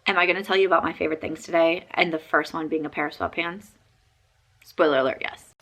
Am I going to tell you about my favorite things today? And the first one being a pair of sweatpants? Spoiler alert, yes.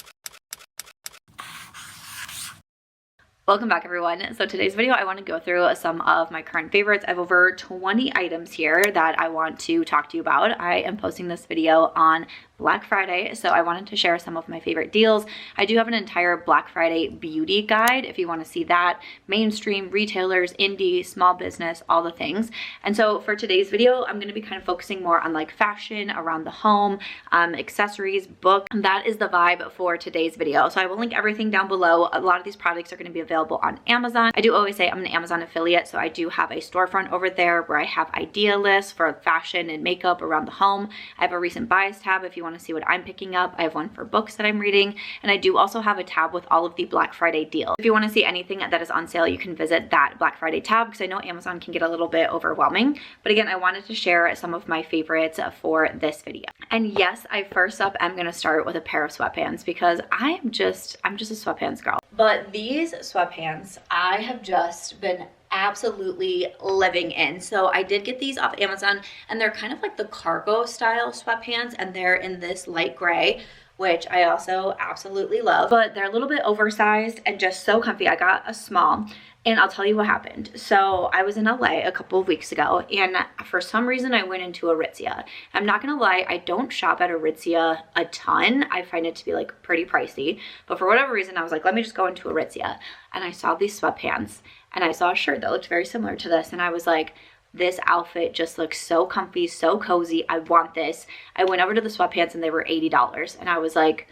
Welcome back, everyone. So today's video, I want to go through some of my current favorites. I have over 20 items here that I want to talk to you about. I am posting this video on Black Friday, so I wanted to share some of my favorite deals. I do have an entire Black Friday beauty guide if you want to see that. Mainstream, retailers, indie, small business, all the things. And so for today's video, I'm going to be kind of focusing more on like fashion, around the home, accessories, book. That is the vibe for today's video. So I will link everything down below. A lot of these products are going to be available on Amazon. I do always say I'm an Amazon affiliate, so I do have a storefront over there where I have idea lists for fashion and makeup around the home. I have a recent bias tab if you want to see what I'm picking up. I have one for books that I'm reading, and I do also have a tab with all of the Black Friday deals. If you want to see anything that is on sale, you can visit that Black Friday tab because I know Amazon can get a little bit overwhelming. But again, I wanted to share some of my favorites for this video. And yes, I first up am going to start with a pair of sweatpants because I'm just a sweatpants girl. But these sweatpants I have just been absolutely living in. So I did get these off Amazon, and they're kind of like the cargo style sweatpants, and they're in this light gray, which I also absolutely love. But they're a little bit oversized and just so comfy. I got a small, and I'll tell you what happened. So I was in LA a couple of weeks ago, and for some reason I went into Aritzia. I'm not gonna lie, I don't shop at Aritzia a ton. I find it to be like pretty pricey, but for whatever reason I was like, let me just go into Aritzia, and I saw these sweatpants, and I saw a shirt that looked very similar to this, and I was like, this outfit just looks so comfy, so cozy. I want this. I went over to the sweatpants and they were $80, and I was like,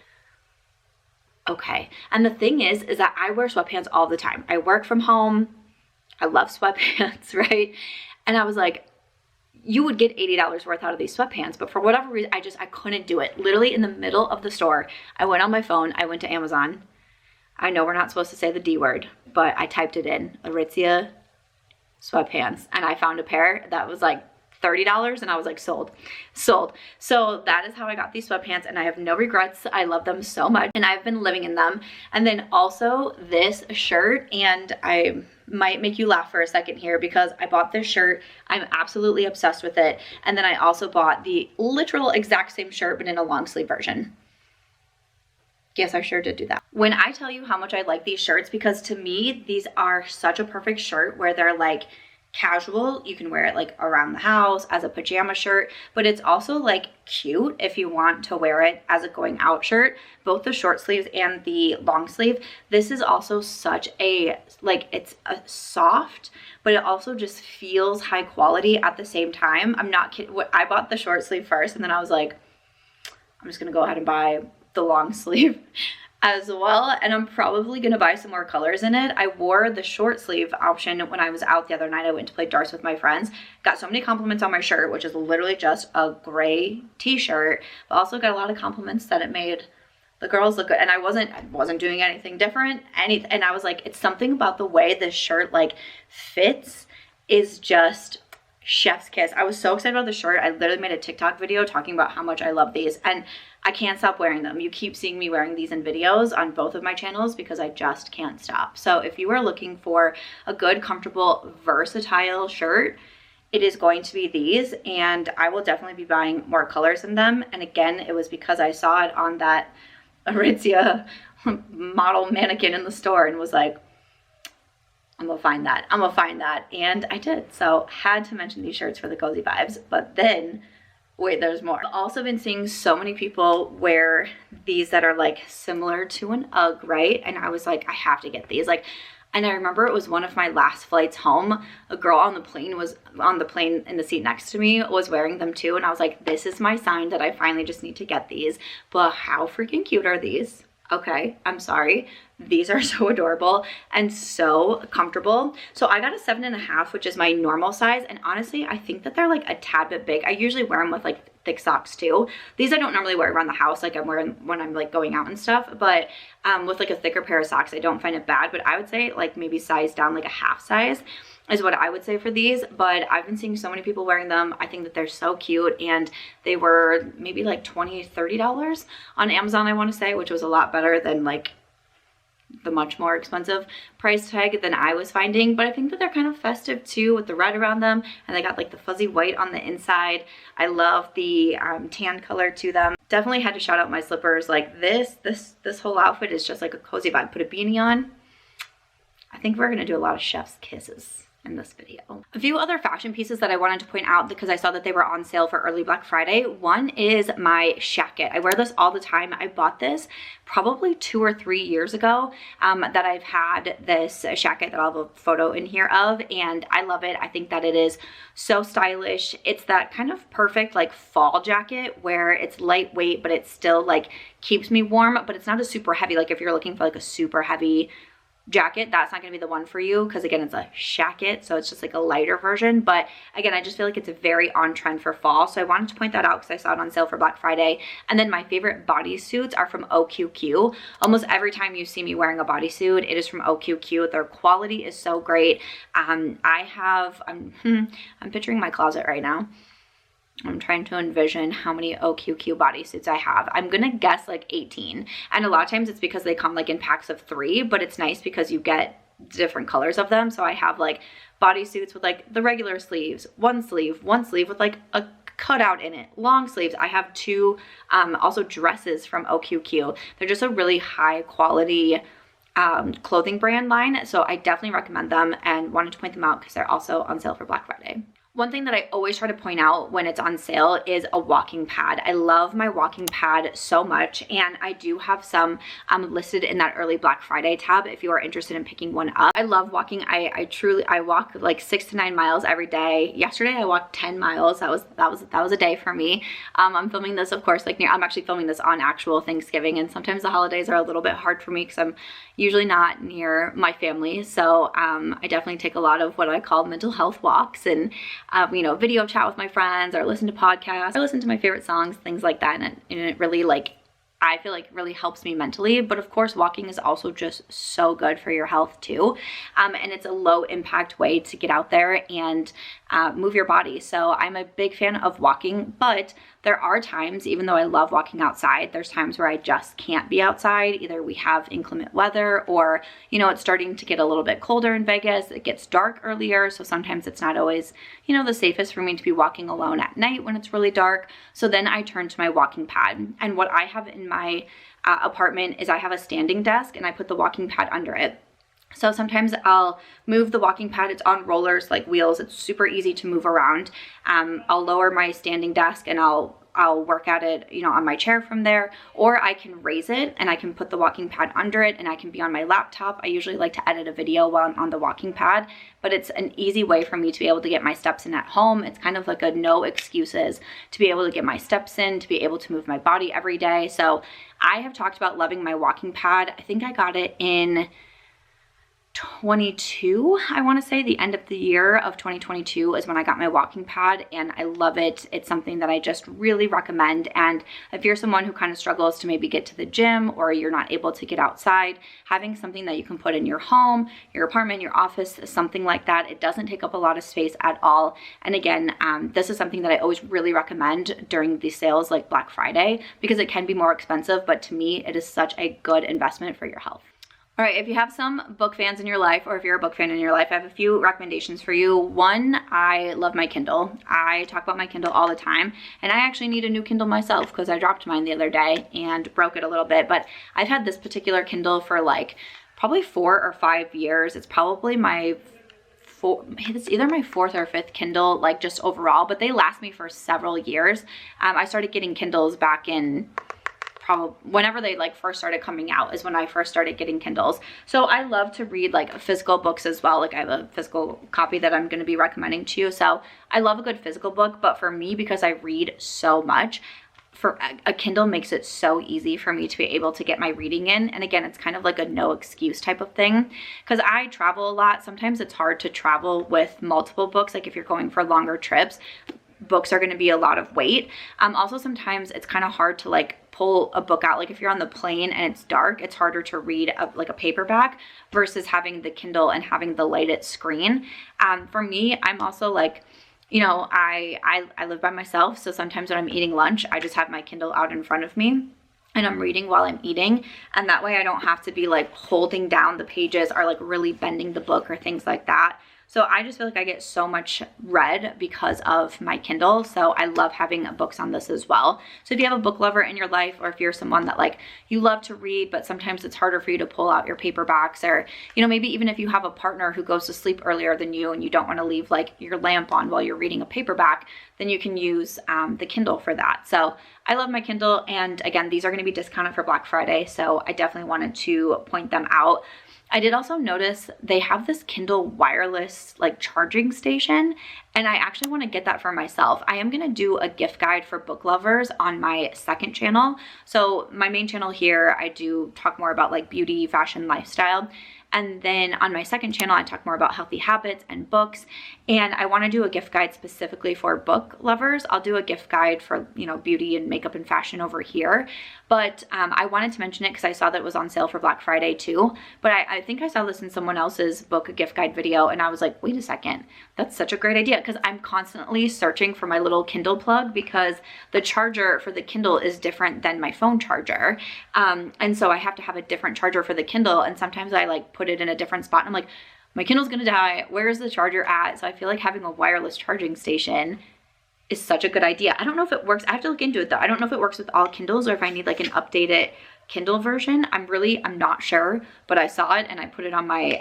okay. And the thing is that I wear sweatpants all the time. I work from home. I love sweatpants, right? And I was like, you would get $80 worth out of these sweatpants, but for whatever reason, I couldn't do it. Literally in the middle of the store, I went on my phone, I went to Amazon. I know we're not supposed to say the D word, but I typed it in, Aritzia sweatpants, and I found a pair that was like $30, and I was like, sold. So that is how I got these sweatpants, and I have no regrets. I love them so much, and I've been living in them. And then also this shirt, and I might make you laugh for a second here because I bought this shirt. I'm absolutely obsessed with it. And then I also bought the literal exact same shirt, but in a long sleeve version. Yes, I sure did do that. When I tell you how much I like these shirts, because to me, these are such a perfect shirt where they're like casual. You can wear it like around the house as a pajama shirt, but it's also like cute if you want to wear it as a going out shirt, both the short sleeves and the long sleeve. This is also such a, like, it's a soft, but it also just feels high quality at the same time. I'm not kidding. I bought the short sleeve first, and then I was like, I'm just gonna go ahead and buy the long sleeve as well, and I'm probably gonna buy some more colors in it. I wore the short sleeve option when I was out the other night. I went to play darts with my friends. Got so many compliments on my shirt, which is literally just a gray t-shirt, but also got a lot of compliments that it made the girls look good. And I wasn't doing anything different, and I was like, it's something about the way this shirt like fits is just chef's kiss. I was so excited about the shirt. I literally made a TikTok video talking about how much I love these, and I can't stop wearing them. You keep seeing me wearing these in videos on both of my channels because I just can't stop. So if you are looking for a good, comfortable, versatile shirt, it is going to be these, and I will definitely be buying more colors in them. And again, it was because I saw it on that Aritzia model mannequin in the store and was like, I'm gonna find that. And I did. So had to mention these shirts for the cozy vibes. But then, wait, there's more. I've also been seeing so many people wear these that are like similar to an UGG, right? And I was like, I have to get these. Like, and I remember it was one of my last flights home. A girl on the plane in the seat next to me was wearing them too. And I was like, this is my sign that I finally just need to get these. But how freaking cute are these? Okay, I'm sorry. These are so adorable and so comfortable. So I got a 7.5, which is my normal size. And honestly, I think that they're like a tad bit big. I usually wear them with like thick socks too. These I don't normally wear around the house, like I'm wearing when I'm like going out and stuff. But with like a thicker pair of socks, I don't find it bad. But I would say like maybe size down, like a half size is what I would say for these. But I've been seeing so many people wearing them. I think that they're so cute, and they were maybe like $20, $30 on Amazon, I want to say, which was a lot better than like the much more expensive price tag than I was finding, but I think that they're kind of festive too with the red around them, and they got like the fuzzy white on the inside. I love the tan color to them. Definitely had to shout out my slippers. Like this whole outfit is just like a cozy vibe. Put a beanie on. I think we're gonna do a lot of chef's kisses in this video. A few other fashion pieces that I wanted to point out because I saw that they were on sale for early Black Friday. One is my Shacket. I wear this all the time. I bought this probably 2 or 3 years ago that I've had this Shacket that I'll have a photo in here of, and I love it. I think that it is so stylish. It's that kind of perfect like fall jacket where it's lightweight, but it still like keeps me warm, but it's not a super heavy. Like if you're looking for like a super heavy jacket, that's not going to be the one for you because again it's a Shacket, so it's just like a lighter version. But again, I just feel like it's a very on trend for fall, so I wanted to point that out because I saw it on sale for Black Friday. And then my favorite bodysuits are from OQQ. Almost every time you see me wearing a bodysuit, it is from OQQ. Their quality is so great. I'm picturing my closet right now. I'm trying to envision how many OQQ bodysuits I have. I'm gonna guess like 18. And a lot of times it's because they come like in packs of 3, but it's nice because you get different colors of them. So I have like bodysuits with like the regular sleeves, one sleeve with like a cutout in it, long sleeves. I have 2 also dresses from OQQ. They're just a really high quality clothing brand line. So I definitely recommend them and wanted to point them out because they're also on sale for Black Friday. One thing that I always try to point out when it's on sale is a walking pad. I love my walking pad so much, and I do have some listed in that early Black Friday tab if you are interested in picking one up. I love walking. I walk like 6 to 9 miles every day. Yesterday I walked 10 miles. That was a day for me. I'm filming this, of course, like I'm actually filming this on actual Thanksgiving, and sometimes the holidays are a little bit hard for me because I'm usually not near my family. So I definitely take a lot of what I call mental health walks, and you know, video chat with my friends, or listen to podcasts, or listen to my favorite songs, things like that. And it really, like, I feel like really helps me mentally. But of course, walking is also just so good for your health too. And it's a low impact way to get out there and move your body. So I'm a big fan of walking, but there are times, even though I love walking outside, there's times where I just can't be outside. Either we have inclement weather, or, you know, it's starting to get a little bit colder in Vegas. It gets dark earlier. So sometimes it's not always, you know, the safest for me to be walking alone at night when it's really dark. So then I turn to my walking pad. And what I have in my apartment is I have a standing desk, and I put the walking pad under it. So sometimes I'll move the walking pad. It's on rollers, like wheels. It's super easy to move around. I'll lower my standing desk and I'll work at it, you know, on my chair from there, or I can raise it and I can put the walking pad under it and I can be on my laptop. I usually like to edit a video while I'm on the walking pad, but it's an easy way for me to be able to get my steps in at home. It's kind of like a no excuses to be able to get my steps in, to be able to move my body every day. So I have talked about loving my walking pad. I think I got it in 22, I want to say. The end of the year of 2022 is when I got my walking pad, and I love it. It's something that I just really recommend. And if you're someone who kind of struggles to maybe get to the gym, or you're not able to get outside, having something that you can put in your home, your apartment, your office, something like that, it doesn't take up a lot of space at all. And again, this is something that I always really recommend during these sales like Black Friday, because it can be more expensive, but to me, it is such a good investment for your health. All right, if you have some book fans in your life, or if you're a book fan in your life, I have a few recommendations for you. One, I love my Kindle. I talk about my Kindle all the time, and I actually need a new Kindle myself because I dropped mine the other day and broke it a little bit. But I've had this particular Kindle for like probably 4 or 5 years. It's probably it's either my 4th or 5th Kindle, like just overall, but they last me for several years. I started getting Kindles back in probably whenever they like first started coming out is when I first started getting Kindles. So I love to read like physical books as well. Like I have a physical copy that I'm going to be recommending to you. So I love a good physical book, but for me, because I read so much, for a Kindle makes it so easy for me to be able to get my reading in. And again, it's kind of like a no excuse type of thing because I travel a lot. Sometimes it's hard to travel with multiple books. Like if you're going for longer trips, books are going to be a lot of weight. Also, sometimes it's kind of hard to like pull a book out. Like if you're on the plane and it's dark, it's harder to read like a paperback versus having the Kindle and having the lighted screen. For me, I'm also like, you know, I live by myself. So sometimes when I'm eating lunch, I just have my Kindle out in front of me. and I'm reading while I'm eating, and that way I don't have to be like holding down the pages or like really bending the book or things like that. So I just feel like I get so much read because of my Kindle. So I love having books on this as well. So if you have a book lover in your life, or if you're someone that like you love to read, but sometimes it's harder for you to pull out your paperbacks, or, you know, maybe even if you have a partner who goes to sleep earlier than you and you don't want to leave like your lamp on while you're reading a paperback, then you can use the Kindle for that. So I love my Kindle. And again, these are going to be discounted for Black Friday. So I definitely wanted to point them out. I did also notice they have this Kindle wireless like charging station, and I actually want to get that for myself. I am going to do a gift guide for book lovers on my second channel. So my main channel here, I do talk more about like beauty, fashion, lifestyle. And then on my second channel, I talk more about healthy habits and books. And I want to do a gift guide specifically for book lovers. I'll do a gift guide for, you know, beauty and makeup and fashion over here. But I wanted to mention it because I saw that it was on sale for Black Friday too. But I think I saw this in someone else's book gift guide video, and I was like, wait a second, that's such a great idea, because I'm constantly searching for my little Kindle plug because the charger for the Kindle is different than my phone charger. And so I have to have a different charger for the Kindle, and sometimes I like put it in a different spot and I'm like, my Kindle's gonna die, where's the charger at? So I feel like having a wireless charging station is such a good idea. I don't know if it works. I have to look into it though. I don't know if it works with all Kindles or if I need like an updated Kindle version. I'm not sure, but I saw it and I put it on my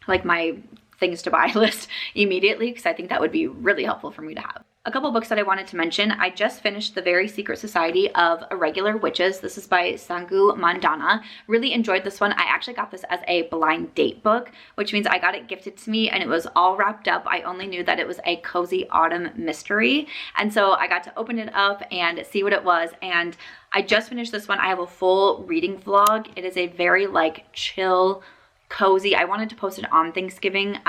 like my things to buy list immediately because I think that would be really helpful for me to have. A couple books that I wanted to mention. I just finished The Very Secret Society of Irregular Witches. This is by Sangu Mandana. Really enjoyed this one. I actually got this as a blind date book, which means I got it gifted to me and it was all wrapped up. I only knew that it was a cozy autumn mystery. And so I got to open it up and see what it was. And I just finished this one. I have a full reading vlog. It is a very like chill, cozy. I wanted to post it on Thanksgiving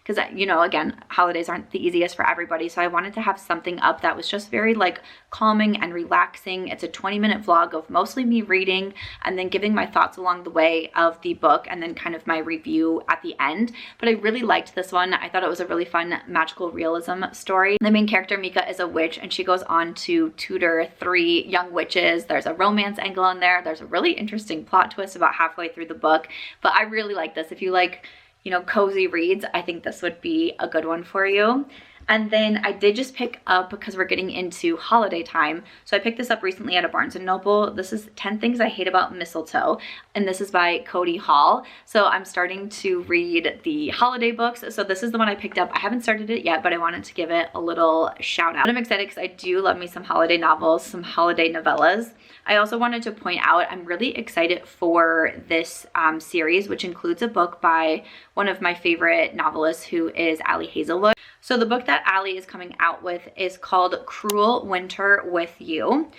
because, you know, again, holidays aren't the easiest for everybody. So I wanted to have something up that was just very like calming and relaxing. It's a 20-minute vlog of mostly me reading and then giving my thoughts along the way of the book and then kind of my review at the end. But I really liked this one. I thought it was a really fun magical realism story. The main character, Mika, is a witch and she goes on to tutor 3 young witches. There's a romance angle in there. There's a really interesting plot twist about halfway through the book. But I really like this. If you like, you know, cozy reads, I think this would be a good one for you. And then I did just pick up, because we're getting into holiday time, so I picked this up recently at a Barnes & Noble. This is 10 Things I Hate About Mistletoe, and this is by Cody Hall. So I'm starting to read the holiday books. So this is the one I picked up. I haven't started it yet, but I wanted to give it a little shout out. But I'm excited because I do love me some holiday novels, some holiday novellas. I also wanted to point out I'm really excited for this series, which includes a book by one of my favorite novelists, who is Ali Hazelwood. So the book that Ali is coming out with is called Cruel Winter with You.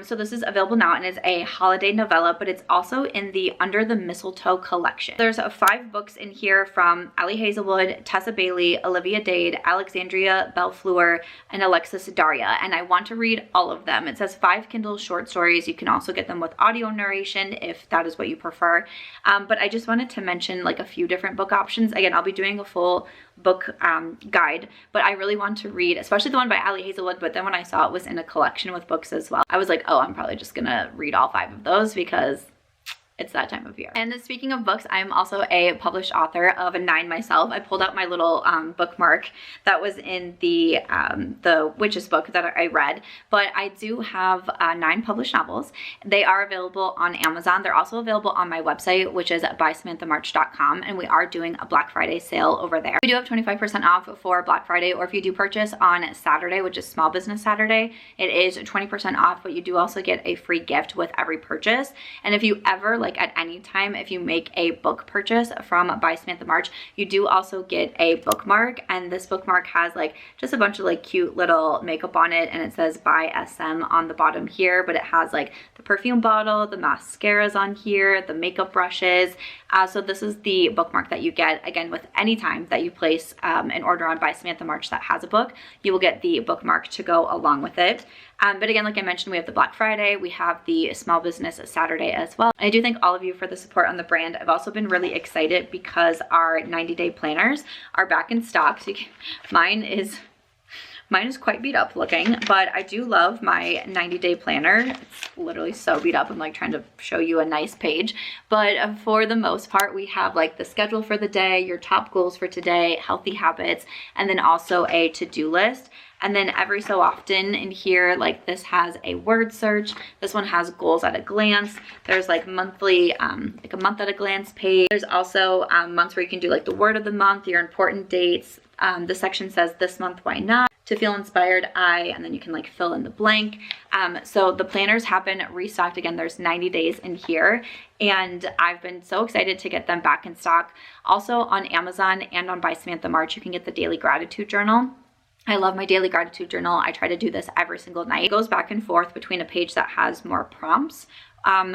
So this is available now and is a holiday novella, but it's also in the Under the Mistletoe collection. There's 5 books in here from Ali Hazelwood, Tessa Bailey, Olivia Dade, Alexandria Bellfleur, and Alexis Daria. And I want to read all of them. It says 5 Kindle short stories. You can also get them with audio narration if that is what you prefer. But I just wanted to mention like a few different book options. Again, I'll be doing a full book guide, but I really want to read, especially the one by Ali Hazelwood. But then when I saw it was in a collection with books as well, I was like, oh, I'm probably just gonna read all 5 of those because it's that time of year. And speaking of books, I'm also a published author of 9 myself. I pulled out my little bookmark that was in the Witches book that I read, but I do have 9 published novels. They are available on Amazon. They're also available on my website, which is bysamanthamarch.com, and we are doing a Black Friday sale over there. We do have 25% off for Black Friday, or if you do purchase on Saturday, which is Small Business Saturday, it is 20% off, but you do also get a free gift with every purchase. And if you ever, like at any time, if you make a book purchase from By Samantha March, you do also get a bookmark, and this bookmark has like just a bunch of like cute little makeup on it, and it says by SM on the bottom here, but it has like the perfume bottle, the mascaras on here, the makeup brushes. So this is the bookmark that you get, again, with any time that you place an order on By Samantha March that has a book, you will get the bookmark to go along with it. But again, like I mentioned, we have the Black Friday, we have the Small Business Saturday as well. And I do thank all of you for the support on the brand. I've also been really excited because our 90-day planners are back in stock. So mine is Mine is quite beat up looking, but I do love my 90-day planner. It's literally so beat up. I'm like trying to show you a nice page, but for the most part, we have like the schedule for the day, your top goals for today, healthy habits, and then also a to-do list. And then every so often in here, like this has a word search. This one has goals at a glance. There's like monthly, like a month at a glance page. There's also months where you can do like the word of the month, your important dates. The section says this month, why not? To feel inspired, and then you can like fill in the blank. So the planners have been restocked again. There's 90 days in here, and I've been so excited to get them back in stock. Also on Amazon and on SAMANTHAMARCH, you can get the daily gratitude journal. I love my daily gratitude journal. I try to do this every single night. It goes back and forth between a page that has more prompts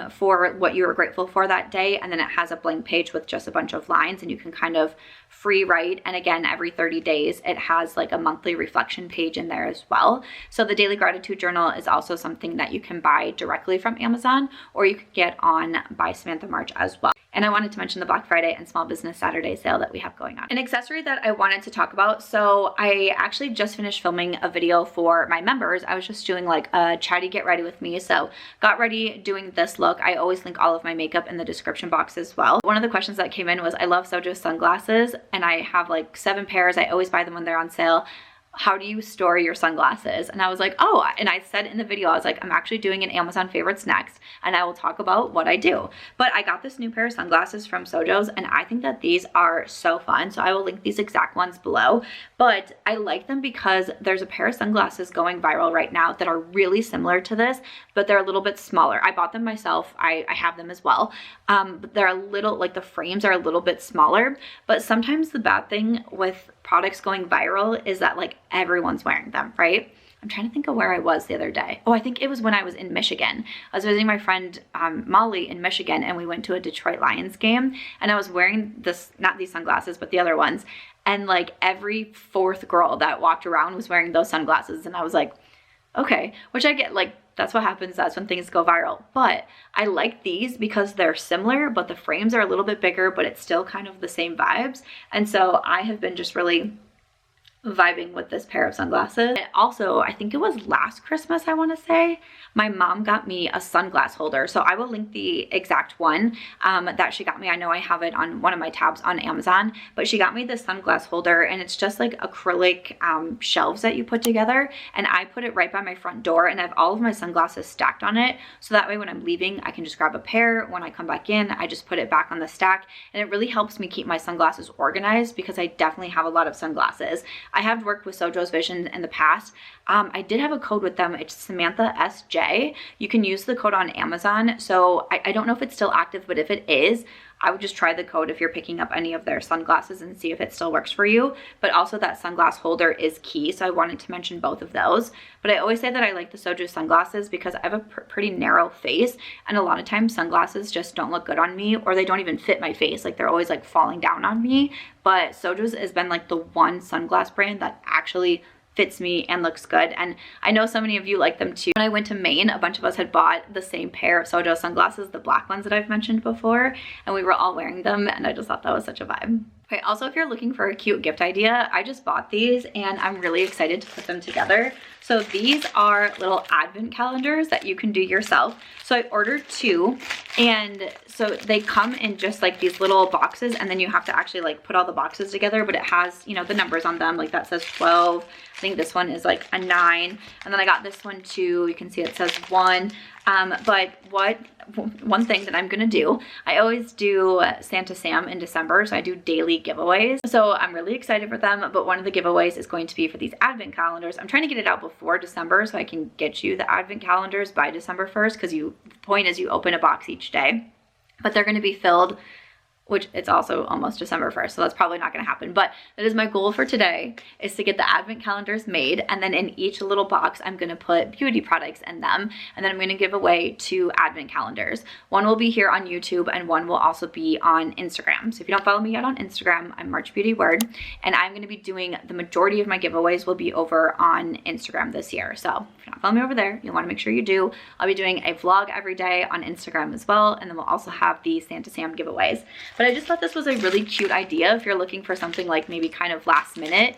for what you were grateful for that day, and then it has a blank page with just a bunch of lines, and you can kind of free write. And again, every 30 days it has like a monthly reflection page in there as well. So the daily gratitude journal is also something that you can buy directly from Amazon, or you could get on SAMANTHAMARCH as well. And I wanted to mention the Black Friday and Small Business Saturday sale that we have going on. An accessory that I wanted to talk about. So I actually just finished filming a video for my members. I was just doing like a chatty get ready with me. So got ready doing this look. I always link all of my makeup in the description box as well. One of the questions that came in was, I love Sojos sunglasses and I have like 7 pairs. I always buy them when they're on sale. How do you store your sunglasses? And I was like, oh, and I said in the video, I was like, I'm actually doing an Amazon favorites next, and I will talk about what I do. But I got this new pair of sunglasses from Sojos, and I think that these are so fun. So I will link these exact ones below. But I like them because there's a pair of sunglasses going viral right now that are really similar to this, but they're a little bit smaller. I bought them myself. I have them as well. But they're a little, like the frames are a little bit smaller. But sometimes the bad thing with products going viral is that like everyone's wearing them, right? I'm trying to think of where I was the other day. Oh, I think it was when I was in Michigan. I was visiting my friend Molly in Michigan, and we went to a Detroit Lions game, and I was wearing this, not these sunglasses, but the other ones. And like every 4th girl that walked around was wearing those sunglasses. And I was like, okay, which I get, like, that's what happens. That's when things go viral. But I like these because they're similar, but the frames are a little bit bigger, but it's still kind of the same vibes. And so I have been just really vibing with this pair of sunglasses. Also, I think it was last Christmas, I want to say, my mom got me a sunglass holder. So I will link the exact one that she got me. I know I have it on one of my tabs on Amazon, but she got me this sunglass holder, and it's just like acrylic shelves that you put together. And I put it right by my front door, and I have all of my sunglasses stacked on it. So that way when I'm leaving, I can just grab a pair. When I come back in, I just put it back on the stack. And it really helps me keep my sunglasses organized because I definitely have a lot of sunglasses. I have worked with Sojos Vision in the past. I did have a code with them. It's SAMANTHASJ. You can use the code on Amazon. So I don't know if it's still active, but if it is, I would just try the code if you're picking up any of their sunglasses and see if it still works for you. But also that sunglass holder is key. So I wanted to mention both of those. But I always say that I like the Sojos sunglasses because I have a pretty narrow face. And a lot of times sunglasses just don't look good on me, or they don't even fit my face. Like they're always like falling down on me. But Sojos has been like the one sunglass brand that actually fits me and looks good. And I know so many of you like them too. When I went to Maine, a bunch of us had bought the same pair of Sojos sunglasses, the black ones that I've mentioned before, and we were all wearing them, and I just thought that was such a vibe. Okay, also if you're looking for a cute gift idea, I just bought these and I'm really excited to put them together. So these are little advent calendars that you can do yourself. So I ordered 2, and so they come in just like these little boxes, and then you have to actually like put all the boxes together, but it has, you know, the numbers on them. Like that says 12. I think this one is like a 9. And then I got this one too. You can see it says 1. But one thing that I'm gonna do, I always do Santa Sam in December, so I do daily giveaways. So I'm really excited for them, but one of the giveaways is going to be for these advent calendars. I'm trying to get it out before December so I can get you the advent calendars by December 1st, because the point is you open a box each day, but they're gonna be filled, which it's also almost December 1st, so that's probably not gonna happen. But that is my goal for today, is to get the advent calendars made, and then in each little box, I'm gonna put beauty products in them, and then I'm gonna give away 2 advent calendars. One will be here on YouTube, and one will also be on Instagram. So if you don't follow me yet on Instagram, I'm March Beauty Word, and I'm gonna be doing, the majority of my giveaways will be over on Instagram this year. So if you're not not follow me over there, you'll want to make sure you do. I'll be doing a vlog every day on Instagram as well, and then we'll also have the Santa Sam giveaways. But I just thought this was a really cute idea if you're looking for something like maybe kind of last minute.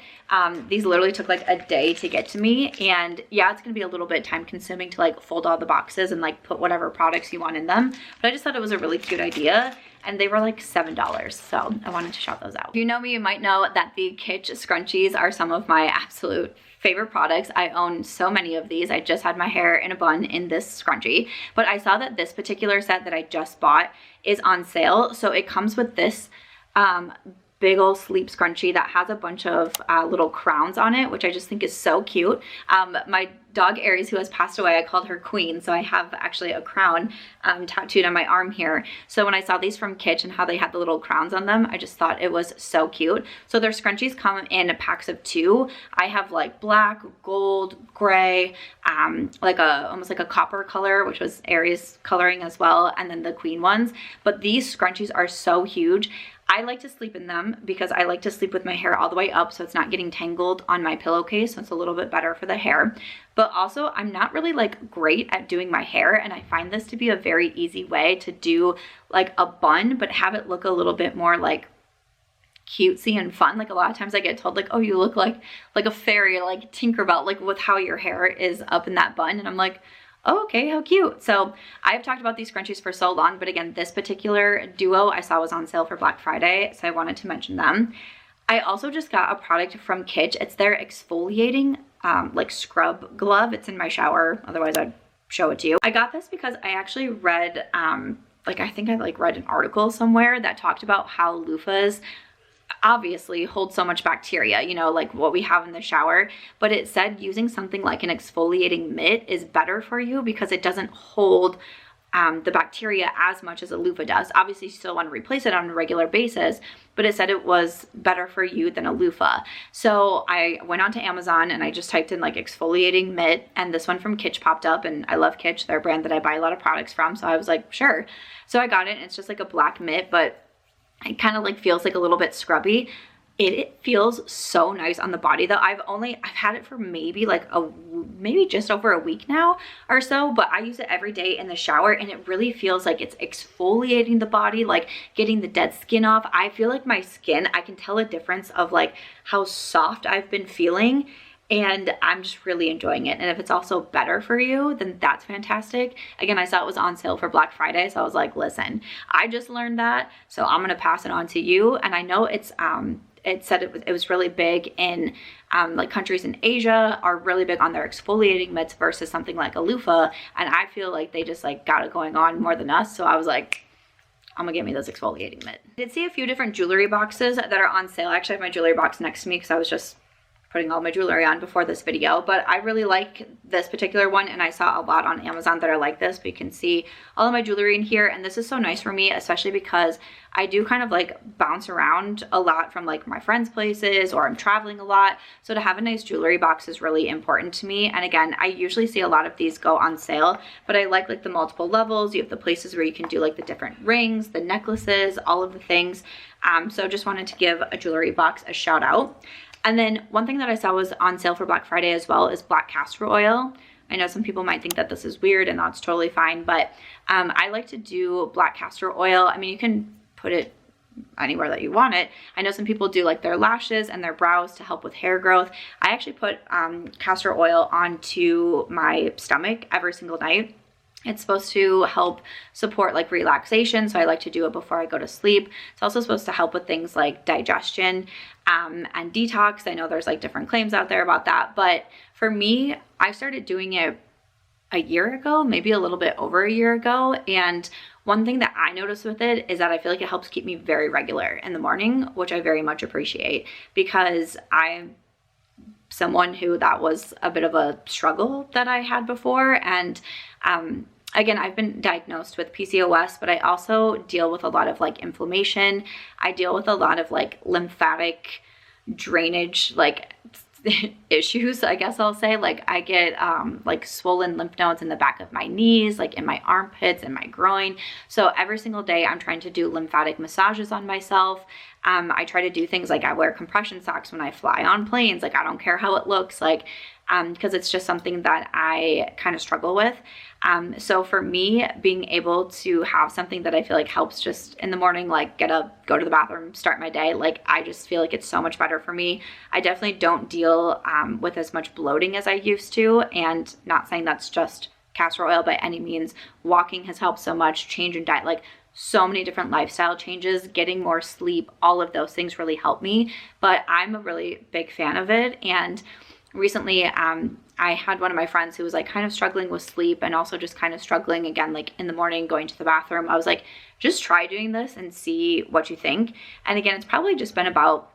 These literally took like a day to get to me, and yeah, it's gonna be a little bit time consuming to like fold all the boxes and like put whatever products you want in them, but I just thought it was a really cute idea. And they were like $7, so I wanted to shout those out. If you know me, you might know that the Kitsch Scrunchies are some of my absolute favorite products. I own so many of these. I just had my hair in a bun in this scrunchie, but I saw that this particular set that I just bought is on sale. So it comes with this big old sleep scrunchie that has a bunch of little crowns on it, which I just think is so cute. My dog Aries, who has passed away, I called her Queen, so I have actually a crown tattooed on my arm here. So when I saw these from Kitsch and how they had the little crowns on them, I just thought it was so cute. So their scrunchies come in packs of 2. I have like black, gold, gray, like almost like a copper color, which was Aries coloring as well, and then the Queen ones. But these scrunchies are so huge. I like to sleep in them because I like to sleep with my hair all the way up so it's not getting tangled on my pillowcase, so it's a little bit better for the hair. But also, I'm not really like great at doing my hair, and I find this to be a very easy way to do like a bun but have it look a little bit more like cutesy and fun. Like a lot of times I get told like, oh, you look like a fairy, like Tinkerbell, like with how your hair is up in that bun, and I'm like, oh, okay, how cute. So I've talked about these scrunchies for so long, but again, this particular duo I saw was on sale for Black Friday, so I wanted to mention them. I also just got a product from Kitsch. It's their exfoliating like scrub glove. It's in my shower, otherwise I'd show it to you. I got this because I actually read I think I read an article somewhere that talked about how loofahs obviously hold so much bacteria, you know, like what we have in the shower, but it said using something like an exfoliating mitt is better for you because it doesn't hold the bacteria as much as a loofah does. Obviously you still want to replace it on a regular basis, but it said it was better for you than a loofah. So I went onto Amazon and I just typed in like exfoliating mitt, and this one from Kitsch popped up, and I love Kitsch. They're a brand that I buy a lot of products from, so I was like, sure. So I got it, and it's just like a black mitt, but it kind of like feels like a little bit scrubby. It feels so nice on the body though. I've had it for maybe just over a week now or so, but I use it every day in the shower, and it really feels like it's exfoliating the body, like getting the dead skin off. I feel like my skin, I can tell a difference of like how soft I've been feeling, and I'm just really enjoying it. And if it's also better for you, then that's fantastic. Again, I saw it was on sale for Black Friday, so I was like, listen, I just learned that, so I'm gonna pass it on to you. And I know it's it said it was really big in like countries in Asia are really big on their exfoliating mitts versus something like a loofah, and I feel like they just like got it going on more than us. So I was like, I'm gonna get me this exfoliating mitt. I did see a few different jewelry boxes that are on sale. I actually have my jewelry box next to me because I was just putting all my jewelry on before this video, but I really like this particular one, and I saw a lot on Amazon that are like this, but you can see all of my jewelry in here. And this is so nice for me, especially because I do kind of like bounce around a lot from like my friends' places, or I'm traveling a lot, so to have a nice jewelry box is really important to me. And again, I usually see a lot of these go on sale, but I like the multiple levels. You have the places where you can do like the different rings, the necklaces, all of the things. So just wanted to give a jewelry box a shout out. And then one thing that I saw was on sale for Black Friday as well is black castor oil. I know some people might think that this is weird, and that's totally fine, but I like to do black castor oil. I mean, you can put it anywhere that you want it. I know some people do like their lashes and their brows to help with hair growth. I actually put castor oil onto my stomach every single night. It's supposed to help support like relaxation, so I like to do it before I go to sleep. It's also supposed to help with things like digestion and detox. I know there's like different claims out there about that, but for me, I started doing it a year ago, maybe a little bit over a year ago, and one thing that I noticed with it is that I feel like it helps keep me very regular in the morning, which I very much appreciate, because I'm someone who that was a bit of a struggle that I had before. And again, I've been diagnosed with PCOS, but I also deal with a lot of like inflammation. I deal with a lot of like lymphatic drainage like issues, I guess I'll say. Like I get like swollen lymph nodes in the back of my knees, like in my armpits and my groin. So every single day I'm trying to do lymphatic massages on myself. I try to do things like I wear compression socks when I fly on planes. Like I don't care how it looks. Like because it's just something that I kind of struggle with. So for me, being able to have something that I feel like helps just in the morning, like get up, go to the bathroom, start my day, like I just feel like it's so much better for me. I definitely don't deal with as much bloating as I used to, and not saying that's just castor oil by any means. Walking has helped so much, change in diet, like so many different lifestyle changes, getting more sleep, all of those things really help me. But I'm a really big fan of it. And recently I had one of my friends who was like kind of struggling with sleep and also just kind of struggling again, like in the morning going to the bathroom. I was like, just try doing this and see what you think. And again, it's probably just been about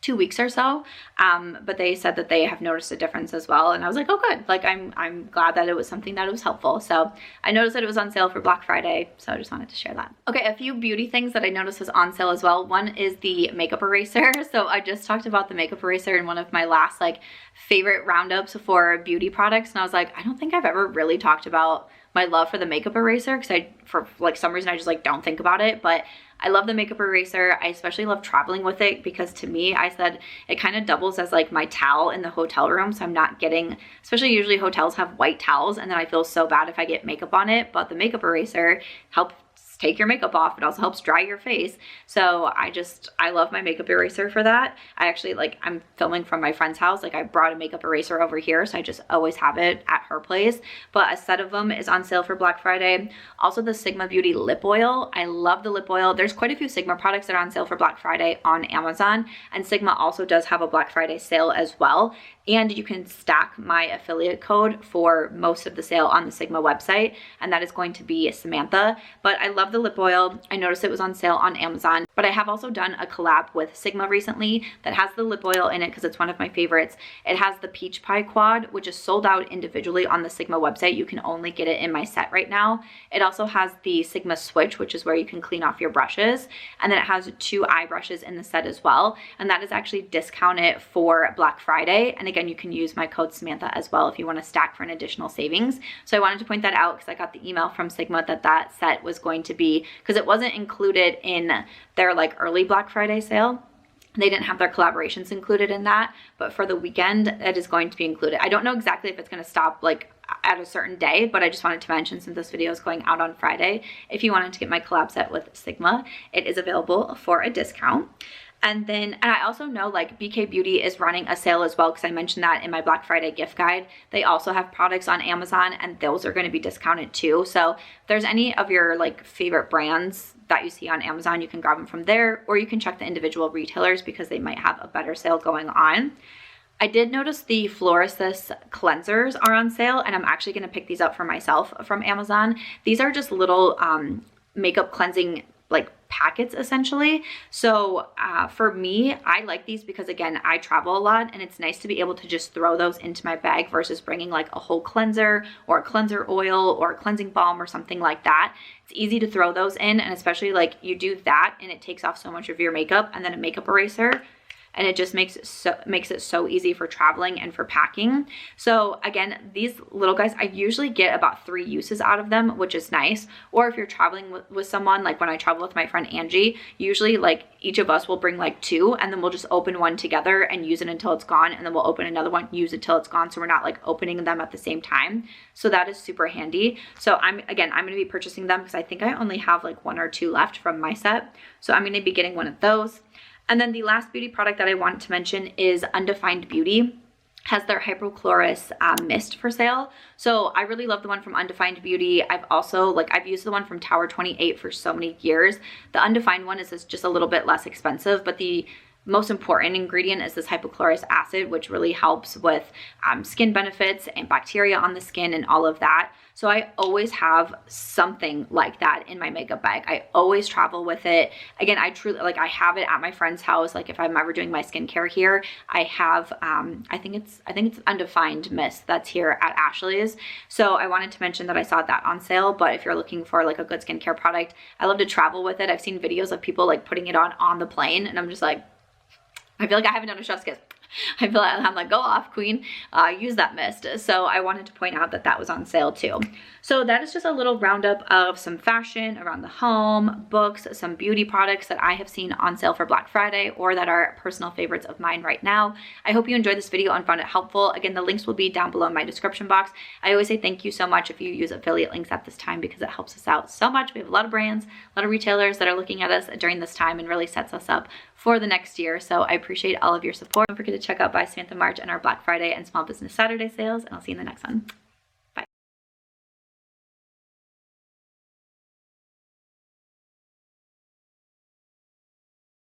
2 weeks or so, but they said that they have noticed a difference as well, and I was like, oh good, like I'm glad that it was something that was helpful. So I noticed that it was on sale for Black Friday, so I just wanted to share that. Okay, a few beauty things that I noticed was on sale as well. One is the makeup eraser. So I just talked about the makeup eraser in one of my last like favorite roundups for beauty products, and I was like, I don't think I've ever really talked about my love for the makeup eraser, because for like some reason I just like don't think about it. But I love the makeup eraser. I especially love traveling with it because to me, I said it kind of doubles as like my towel in the hotel room. So I'm not getting, especially usually hotels have white towels, and then I feel so bad if I get makeup on it, but the makeup eraser helps take your makeup off. It also helps dry your face. So I love my makeup eraser for that. I actually like, I'm filming from my friend's house. Like I brought a makeup eraser over here, so I just always have it at her place. But a set of them is on sale for Black Friday. Also the Sigma Beauty lip oil. I love the lip oil. There's quite a few Sigma products that are on sale for Black Friday on Amazon, and Sigma also does have a Black Friday sale as well. And you can stack my affiliate code for most of the sale on the Sigma website, and that is going to be Samantha. But I love the lip oil. I noticed it was on sale on Amazon, but I have also done a collab with Sigma recently that has the lip oil in it because it's one of my favorites. It has the Peach Pie Quad, which is sold out individually on the Sigma website. You can only get it in my set right now. It also has the Sigma Switch, which is where you can clean off your brushes. And then it has 2 eye brushes in the set as well. And that is actually discounted for Black Friday. And again, you can use my code Samantha as well if you want to stack for an additional savings. So I wanted to point that out because I got the email from Sigma that that set was going to be, because it wasn't included in their like early Black Friday sale. They didn't have their collaborations included in that, but for the weekend, it is going to be included. I don't know exactly if it's going to stop like at a certain day, but I just wanted to mention, since this video is going out on Friday, if you wanted to get my collab set with Sigma, it is available for a discount. And I also know like BK Beauty is running a sale as well, because I mentioned that in my Black Friday gift guide. They also have products on Amazon, and those are going to be discounted too. So if there's any of your like favorite brands that you see on Amazon, you can grab them from there, or you can check the individual retailers because they might have a better sale going on. I did notice the Florasis cleansers are on sale, and I'm actually going to pick these up for myself from Amazon. These are just little makeup cleansing like packets essentially. So for me, I like these because again, I travel a lot, and it's nice to be able to just throw those into my bag versus bringing like a whole cleanser or a cleanser oil or a cleansing balm or something like that. It's easy to throw those in, and especially like you do that and it takes off so much of your makeup, and then a makeup eraser, and it just makes it so easy for traveling and for packing. So again, these little guys, I usually get about 3 uses out of them, which is nice. Or if you're traveling with someone, like when I travel with my friend Angie, usually like each of us will bring like 2, and then we'll just open one together and use it until it's gone, and then we'll open another one, use it till it's gone, so we're not like opening them at the same time. So that is super handy. So I'm going to be purchasing them because I think I only have like 1 or 2 left from my set. So I'm going to be getting one of those. And then the last beauty product that I wanted to mention is Undefined Beauty. Has their Hypochlorous mist for sale. So I really love the one from Undefined Beauty. I've used the one from Tower 28 for so many years. The Undefined one is just a little bit less expensive, but the most important ingredient is this hypochlorous acid, which really helps with skin benefits and bacteria on the skin and all of that. So I always have something like that in my makeup bag. I always travel with it. Again, I truly, like, I have it at my friend's house. Like if I'm ever doing my skincare here, I have, I think it's Undefined mist that's here at Ashley's. So I wanted to mention that I saw that on sale, but if you're looking for like a good skincare product, I love to travel with it. I've seen videos of people like putting it on the plane, and I'm just like, I feel like I haven't done a chef's kiss. I feel like I'm like, go off, queen, use that mist. So I wanted to point out that that was on sale too. So that is just a little roundup of some fashion around the home, books, some beauty products that I have seen on sale for Black Friday or that are personal favorites of mine right now. I hope you enjoyed this video and found it helpful. Again, the links will be down below in my description box. I always say thank you so much if you use affiliate links at this time because it helps us out so much. We have a lot of brands, a lot of retailers that are looking at us during this time and really sets us up for the next year. So I appreciate all of your support. Don't forget to check out by SAMANTHAMARCH and our Black Friday and Small Business Saturday sales, and I'll see you in the next one.